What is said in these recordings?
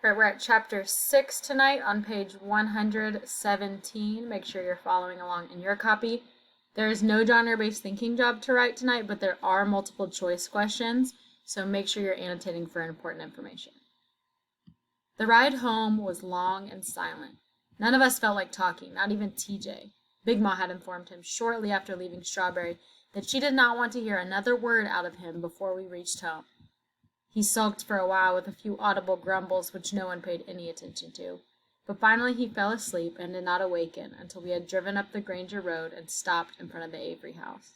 Right, we're at chapter 6 tonight on page 117. Make sure you're following along in your copy. There is no genre-based thinking job to write tonight, but there are multiple choice questions, so make sure you're annotating for important information. The ride home was long and silent. None of us felt like talking, not even TJ. Big Ma had informed him shortly after leaving Strawberry that she did not want to hear another word out of him before we reached home. He sulked for a while with a few audible grumbles which no one paid any attention to, but finally he fell asleep and did not awaken until we had driven up the Granger Road and stopped in front of the Avery house.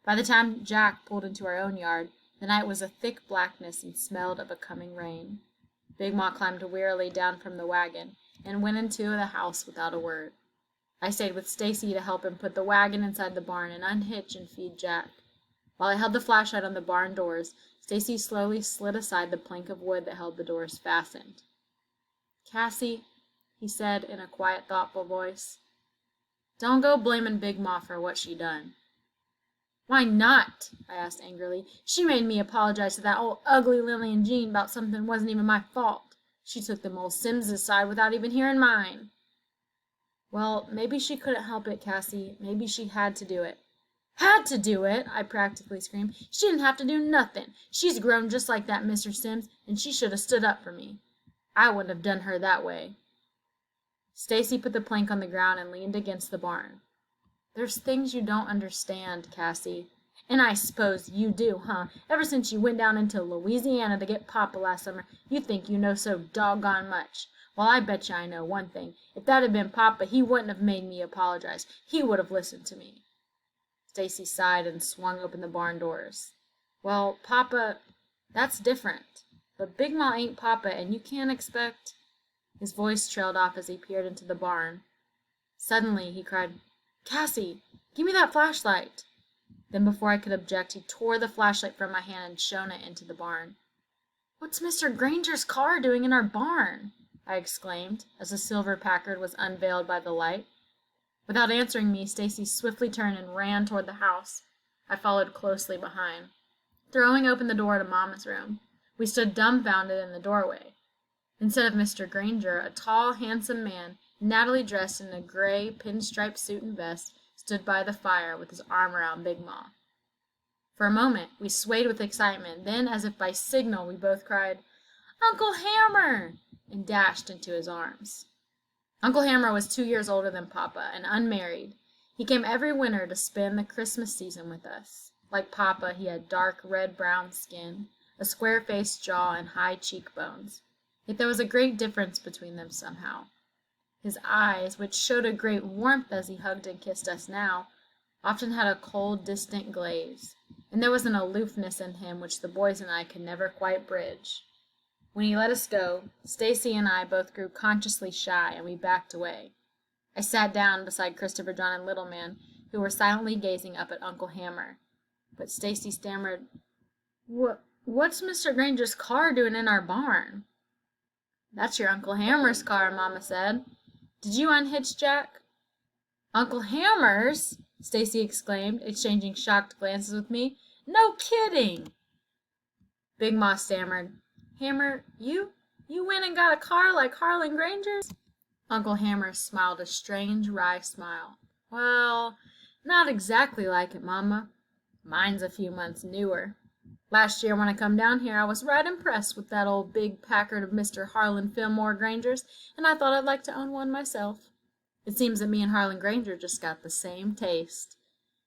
By the time Jack pulled into our own yard, the night was a thick blackness and smelled of a coming rain. Big Ma climbed wearily down from the wagon and went into the house without a word. I stayed with Stacy to help him put the wagon inside the barn and unhitch and feed Jack. While I held the flashlight on the barn doors, Stacy slowly slid aside the plank of wood that held the doors fastened. "Cassie," he said in a quiet, thoughtful voice, "don't go blaming Big Ma for what she done." "Why not?" I asked angrily. "She made me apologize to that old ugly Lillian Jean about something wasn't even my fault. She took them old Sims's side without even hearing mine." "Well, maybe she couldn't help it, Cassie. Maybe she had to do it." "Had to do it!" I practically screamed. "She didn't have to do nothing. She's grown just like that, Mr. Sims, and she should have stood up for me. I wouldn't have done her that way." Stacy put the plank on the ground and leaned against the barn. "There's things you don't understand, Cassie." "And I s'pose you do, huh? Ever since you went down into Louisiana to get Papa last summer, you think you know so doggone much. Well, I bet you I know one thing. If that had been Papa, he wouldn't have made me apologize. He would have listened to me." Stacy sighed and swung open the barn doors. "Well, Papa, that's different. But Big Ma ain't Papa, and you can't expect—" His voice trailed off as he peered into the barn. Suddenly, he cried, "Cassie, give me that flashlight." Then before I could object, he tore the flashlight from my hand and shone it into the barn. "What's Mr. Granger's car doing in our barn?" I exclaimed, as a silver Packard was unveiled by the light. Without answering me, Stacy swiftly turned and ran toward the house. I followed closely behind. Throwing open the door to Mama's room, we stood dumbfounded in the doorway. Instead of Mr. Granger, a tall, handsome man, nattily dressed in a gray pinstripe suit and vest, stood by the fire with his arm around Big Ma. For a moment, we swayed with excitement. Then, as if by signal, we both cried, "Uncle Hammer!" and dashed into his arms. Uncle Hammer was 2 years older than Papa, and unmarried. He came every winter to spend the Christmas season with us. Like Papa, he had dark red-brown skin, a square-faced jaw, and high cheekbones. Yet there was a great difference between them somehow. His eyes, which showed a great warmth as he hugged and kissed us now, often had a cold, distant glaze, and there was an aloofness in him which the boys and I could never quite bridge. When he let us go, Stacy and I both grew consciously shy, and we backed away. I sat down beside Christopher John and Little Man, who were silently gazing up at Uncle Hammer. But Stacy stammered, "What's Mr. Granger's car doing in our barn?" "That's your Uncle Hammer's car," Mama said. "Did you unhitch Jack?" "Uncle Hammer's?" Stacy exclaimed, exchanging shocked glances with me. "No kidding!" Big Ma stammered, "Hammer, you went and got a car like Harlan Granger's?" Uncle Hammer smiled a strange, wry smile. "Well, not exactly like it, Mama. Mine's a few months newer. Last year when I come down here, I was right impressed with that old big Packard of Mr. Harlan Fillmore Granger's, and I thought I'd like to own one myself. It seems that me and Harlan Granger just got the same taste."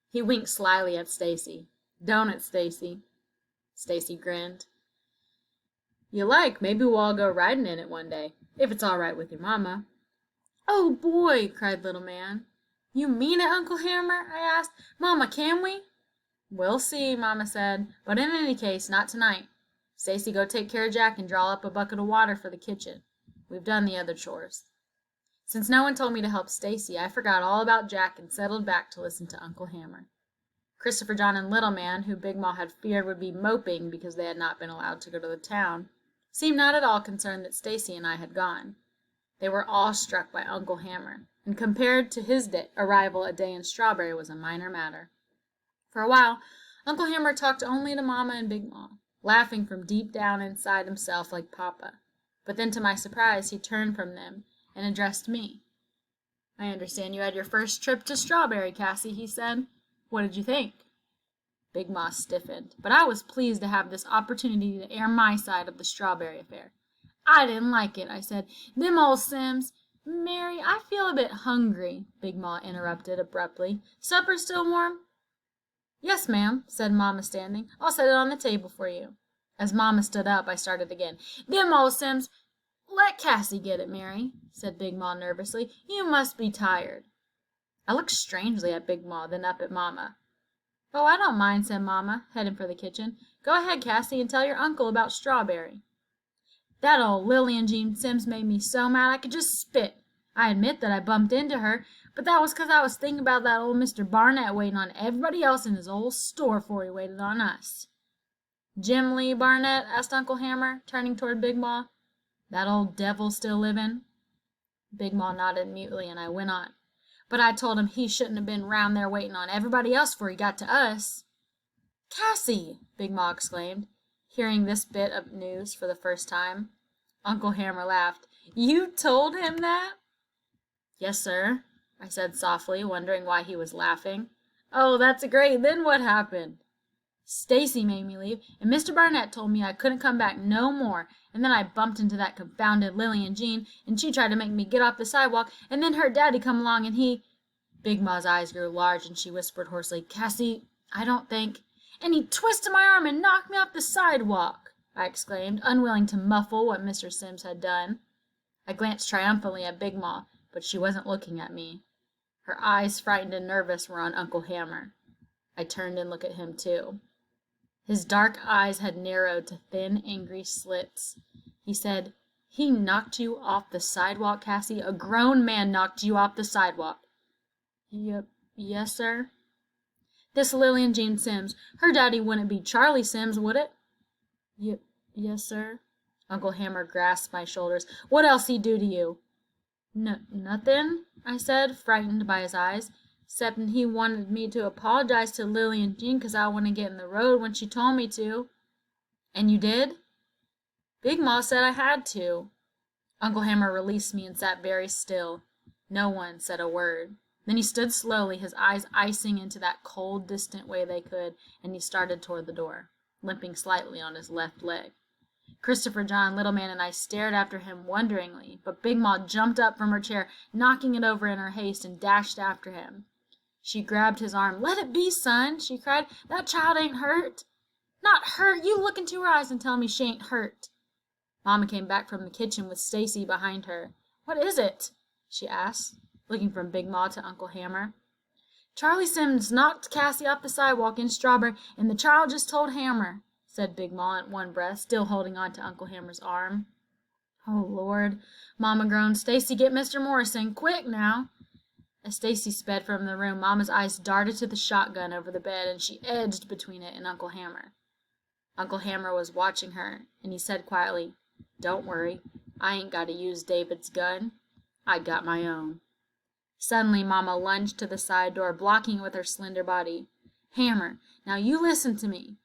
He winked slyly at Stacy. "Don't it, Stacy?" Stacy grinned. "You like, maybe we'll all go riding in it one day, if it's all right with your Mama." "Oh, boy!" cried Little Man. "You mean it, Uncle Hammer?" I asked. "Mama, can we?" "We'll see," Mama said, "but in any case, not tonight. Stacy, go take care of Jack and draw up a bucket of water for the kitchen. We've done the other chores." Since no one told me to help Stacy, I forgot all about Jack and settled back to listen to Uncle Hammer. Christopher John and Little Man, who Big Ma had feared would be moping because they had not been allowed to go to the town, seemed not at all concerned that Stacy and I had gone. They were awestruck by Uncle Hammer, and compared to his arrival a day in Strawberry was a minor matter. For a while, Uncle Hammer talked only to Mama and Big Ma, laughing from deep down inside himself like Papa. But then to my surprise, he turned from them and addressed me. "I understand you had your first trip to Strawberry, Cassie," he said. "What did you think?" Big Ma stiffened, but I was pleased to have this opportunity to air my side of the Strawberry affair. "I didn't like it," I said. "Them old Sims—" "Mary, I feel a bit hungry," Big Ma interrupted abruptly. "Supper still warm?" "Yes, ma'am," said Mama, standing. "I'll set it on the table for you." As Mama stood up, I started again. "Them old Sims—" "Let Cassie get it, Mary," said Big Ma nervously. "You must be tired." I looked strangely at Big Ma, then up at Mama. "Oh, I don't mind," said Mama, heading for the kitchen. "Go ahead, Cassie, and tell your uncle about Strawberry." "That old Lillian Jean Sims made me so mad I could just spit. I admit that I bumped into her, but that was 'cause I was thinking about that old Mr. Barnett waiting on everybody else in his old store 'fore he waited on us." "Jim Lee Barnett?" asked Uncle Hammer, turning toward Big Ma. "That old devil still living?" Big Ma nodded mutely, and I went on. "But I told him he shouldn't have been round there waiting on everybody else 'fore he got to us." "Cassie!" Big Ma exclaimed, hearing this bit of news for the first time. Uncle Hammer laughed. "You told him that?" "Yes, sir," I said softly, wondering why he was laughing. "Oh, that's great. Then what happened?" "Stacy made me leave, and Mr. Barnett told me I couldn't come back no more, and then I bumped into that confounded Lillian Jean, and she tried to make me get off the sidewalk, and then her daddy come along, and he—" Big Ma's eyes grew large, and she whispered hoarsely, "Cassie, I don't think—" "And he twisted my arm and knocked me off the sidewalk!" I exclaimed, unwilling to muffle what Mr. Sims had done. I glanced triumphantly at Big Ma, but she wasn't looking at me. Her eyes, frightened and nervous, were on Uncle Hammer. I turned and looked at him, too. His dark eyes had narrowed to thin, angry slits. He said, "He knocked you off the sidewalk, Cassie? A grown man knocked you off the sidewalk?" Yes, sir." "This Lillian Jean Sims, her daddy wouldn't be Charlie Sims, would it?" Yes, sir." Uncle Hammer grasped my shoulders. "What else he do to you?" Nothing," I said, frightened by his eyes, "'cept'n he wanted me to apologize to Lillian Jean 'cause I wouldn't get in the road when she told me to." "And you did?" "Big Ma said I had to." Uncle Hammer released me and sat very still. No one said a word. Then he stood slowly, his eyes icing into that cold, distant way they could, and he started toward the door, limping slightly on his left leg. Christopher John, Little Man, and I stared after him wonderingly, but Big Ma jumped up from her chair, knocking it over in her haste, and dashed after him. She grabbed his arm. "Let it be, son," she cried. "That child ain't hurt." "Not hurt! You look into her eyes and tell me she ain't hurt." Mama came back from the kitchen with Stacy behind her. "What is it?" she asked, looking from Big Ma to Uncle Hammer. "Charlie Sims knocked Cassie off the sidewalk in Strawberry, and the child just told Hammer," said Big Ma at one breath, still holding on to Uncle Hammer's arm. "Oh, Lord," Mama groaned. "Stacy, get Mr. Morrison, quick now." As Stacy sped from the room, Mama's eyes darted to the shotgun over the bed, and she edged between it and Uncle Hammer. Uncle Hammer was watching her, and he said quietly, "Don't worry, I ain't got to use David's gun. I got my own." Suddenly, Mama lunged to the side door, blocking it with her slender body. "Hammer, now you listen to me."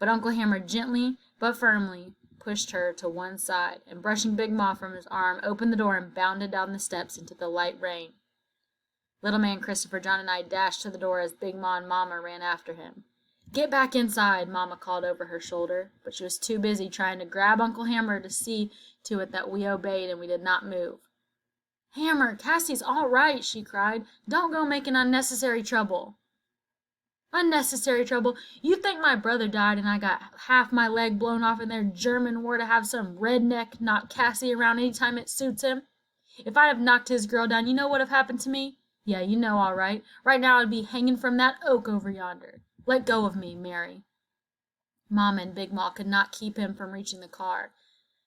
But Uncle Hammer gently but firmly pushed her to one side, and brushing Big Ma from his arm, opened the door and bounded down the steps into the light rain. Little Man, Christopher John, and I dashed to the door as Big Ma and Mama ran after him. "Get back inside," Mama called over her shoulder, but she was too busy trying to grab Uncle Hammer to see to it that we obeyed and we did not move. "Hammer, Cassie's all right," she cried. "Don't go making unnecessary trouble." "Unnecessary trouble? You think my brother died and I got half my leg blown off in their German war to have some redneck knock Cassie around any time it suits him? If I'd have knocked his girl down, you know what'd have happened to me? Yeah, you know all right. Right now I'd be hanging from that oak over yonder. Let go of me, Mary." Mama and Big Ma could not keep him from reaching the car.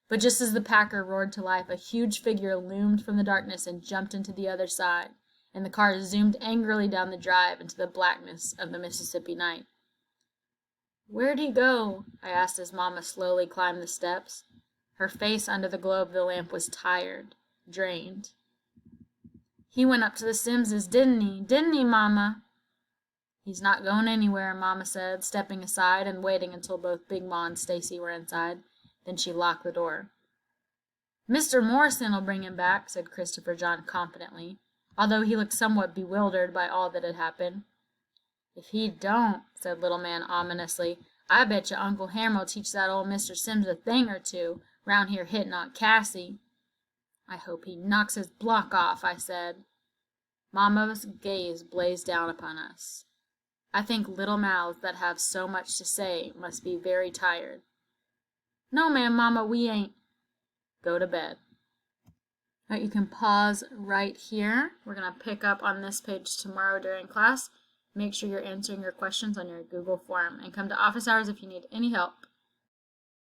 But just as the Packer roared to life, a huge figure loomed from the darkness and jumped into the other side, and the car zoomed angrily down the drive into the blackness of the Mississippi night. "Where'd he go?" I asked as Mama slowly climbed the steps. Her face under the glow of the lamp was tired, drained. "He went up to the Simses, didn't he? Didn't he, Mama?" "He's not going anywhere," Mama said, stepping aside and waiting until both Big Ma and Stacy were inside. Then she locked the door. Mr. Morrison will bring him back, said Christopher John confidently, although he looked somewhat bewildered by all that had happened. If he don't, said Little Man ominously, I bet you Uncle Ham'll teach that old Mr. Sims a thing or two, round here hitting Aunt Cassie. I hope he knocks his block off, I said. Mamma's gaze blazed down upon us. I think little mouths that have so much to say must be very tired. No, ma'am, Mamma, we ain't. Go to bed. All right, you can pause right here. We're going to pick up on this page tomorrow during class. Make sure you're answering your questions on your Google form, and come to office hours if you need any help.